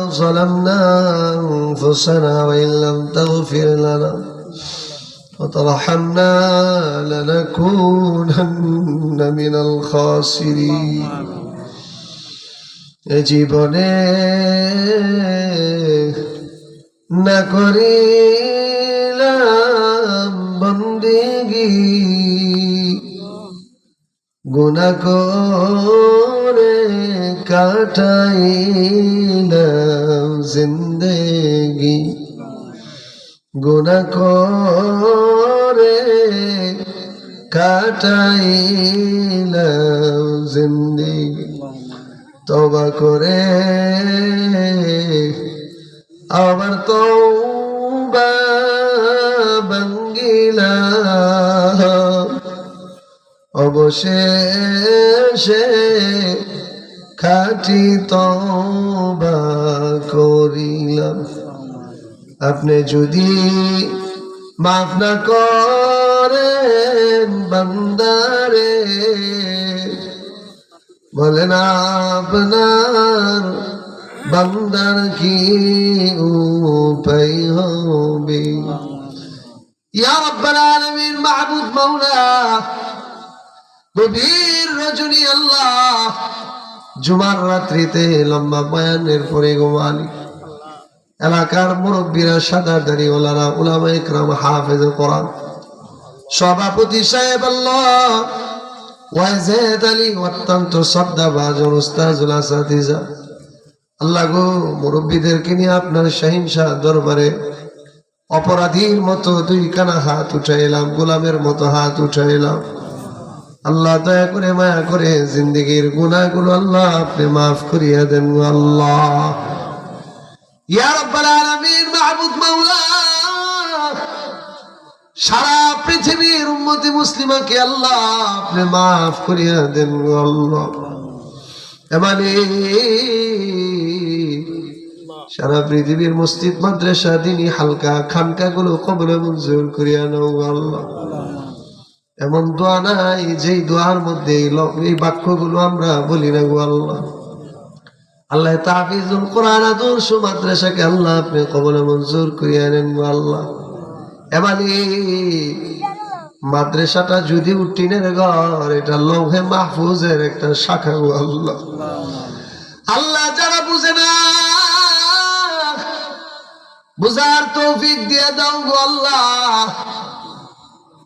ظلمنا أنفسنا وإن لم تغفر لنا وترحمنا لنكونن من الخاسرين জীবনে না করিলাম বন্দেগী গুনাহ করে কাটাইলাম জিন্দেগি গুনাহ করে কাটাইলাম জিন্দেগি তওবা করে আবার তওবা ভাঙ্গিলাম অবশেষে খাঁটি তওবা করিলাম আপনি যদি মাফ না করেন বান্দারে বলেন আপনার বান্দার কি উপায় হবে ইয়া রাব্বাল আলামিন মাহবুব মাওলা গভীর রজনী আল্লাহ জুমার রাত্রিতে লম্বা বয়ানের পরে গো মালিক এলাকার মুরব্বীরা সাদা দাড়িওয়ালারা উলামা ইকরাম হাফেজে কোরআন সভাপতি সাহেব আল্লাহ ওয়াজেদ আলী অত্যন্ত শ্রদ্ধাভাজন উস্তাজুল আসাতিজা আল্লাহ গো মুরব্বীদেরকে নিয়ে আপনার শাহিনশাহ দরবারে অপরাধীর মতো দুই কানা হাত উঠাইলাম গোলামের মতো হাত উঠাইলাম আল্লাহ দয়া করে মায়া করে জিন্দেগির গুনাহগুলো আল্লাহ আপনি মাফ করিয়া দেন আল্লাহ ইয়া রাব্বাল আলামিন মাহবুব মাওলা সারা পৃথিবীর উম্মতে মুসলিমাকে আল্লাহ আপনি মাফ করিয়া দেন আল্লাহ এমানে সারা পৃথিবীর মসজিদ মাদ্রাসা দ্বীনি হালকা খানকাগুলো কবরে মঞ্জুর করিয়া নাও আল্লাহ এমন দোয়া নাই যেই দোয়ার মধ্যে এই বাক্যগুলো আমরা বলি না গো আল্লাহ আল্লাহ তাহফিজুল কোরআন আদর্শ মাদ্রাসাকে আল্লাহ আপনি কবরে মঞ্জুর করিয়া নেন গো আল্লাহ এমানে মাদ্রাসাটা যদি টিনের ঘর এটা লৌহে মাহফুজের একটা শাখা গো আল্লাহ আল্লাহ যারা বুঝে না বুঝার তৌফিক দিয়ে দাও গো আল্লাহ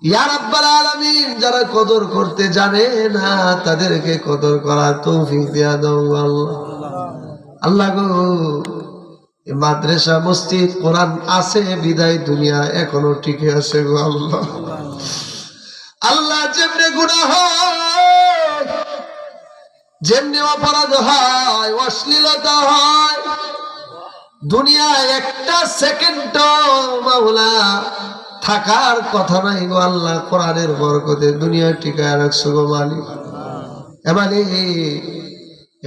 ইয়া রাব্বাল আলামিন যারা কদর করতে জানে না তাদেরকে কদর করার তৌফিক দিয়ে দাও গো আল্লাহ আল্লাহ গো মাদ্রাসা মসজিদ কোরআন আছে বিদায় দুনিয়া এখনো টিকে আছে গো আল্লাহ আল্লাহ যেমনি গুনাহ হয় যেমনি অপরাধ হয় অশ্লীলতা হয় দুনিয়ায় একটা সেকেন্ড মাওলা থাকার কথা নাই গো আল্লাহ কোরআনের বরকতে দুনিয়া টিকায় রাখছো গো মালিক এবারে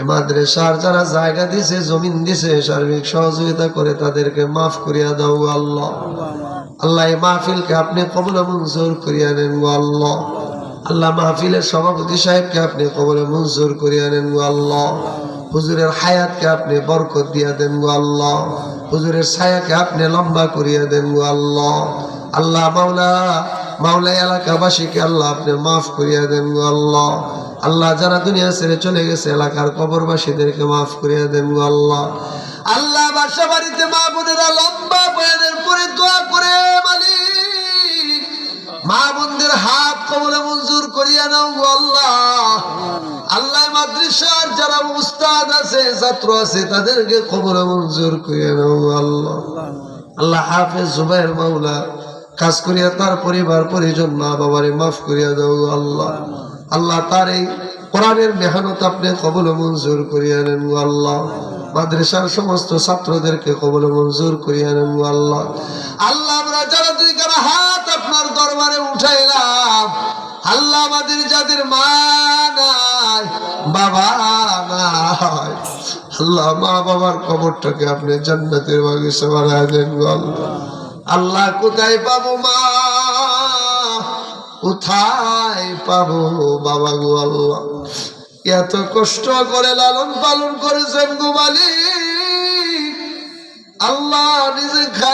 মাদ্রাসার যারা জায়গা দিছে জমিন দিছে সার্বিক সহযোগিতা করে তাদেরকে মাফ করিয়া দাও গো আল্লাহ আল্লাহ এই মাহফিলকে আপনি কবুল মঞ্জুর করিয়া নেন গো আল্লাহ আল্লাহ মাহফিলের সভাপতি সাহেবকে আপনি কবুল মঞ্জুর করিয়া নেন গো আল্লাহ হুজুরের হায়াতকে আপনি বরকত দিয়া দেন গো আল্লাহ হুজুরের ছায়াকে আপনি লম্বা করিয়া দেন গো আল্লাহ আল্লাহ মাওলা মাওলা এলাকাবাসীকে আল্লাহ আপনি মাফ করিয়া দেন গো আল্লাহ আল্লাহ যারা দুনিয়া ছেড়ে চলে গেছে এলাকার কবরবাসীদেরকে মাফ করিয়া দেন গো আল্লাহ আল্লাহ বাসা বাড়িতে মা বোনেরা লম্বা বয়ানের পরে দোয়া করে মালিক মা বোনদের হাত কবরে মঞ্জুর করিয়া নাও গো আল্লাহ আল্লাহ মাদ্রাসার যারা উস্তাদ আছে ছাত্র আছে তাদেরকে কবরে মঞ্জুর করিয়া নাও গো আল্লাহ আল্লাহ হাফেজ জুবাইর মাওলা কাজ করিয়া তার পরিবার পরিজন মা বাবারে মাফ করিয়া দাও গো আল্লাহ আল্লাহ তার এই কোরআনের মেহনত আপনি কবুল মঞ্জুর করিয়া নেন গো আল্লাহ মাদ্রাসার সমস্ত ছাত্রদেরকে কবুল মঞ্জুর করিয়া নেন গো আল্লাহ আল্লাহ আমরা যারা দুই কারা হাত আপনার দরবারে উঠাইলাম আল্লাহ আমাদের যাদের মা নাই বাবা নাই আল্লাহ মা বাবার কবরটাকে আপনি জান্নাতের বাগিচা বানায় দেন গো আল্লাহ আল্লাহ কোথায় পাবো মা কোথায় পাবো বাবা গো আল্লাহ এত কষ্ট করে লালন পালন করেছেন গো মালিক আল্লাহ নিজে খায়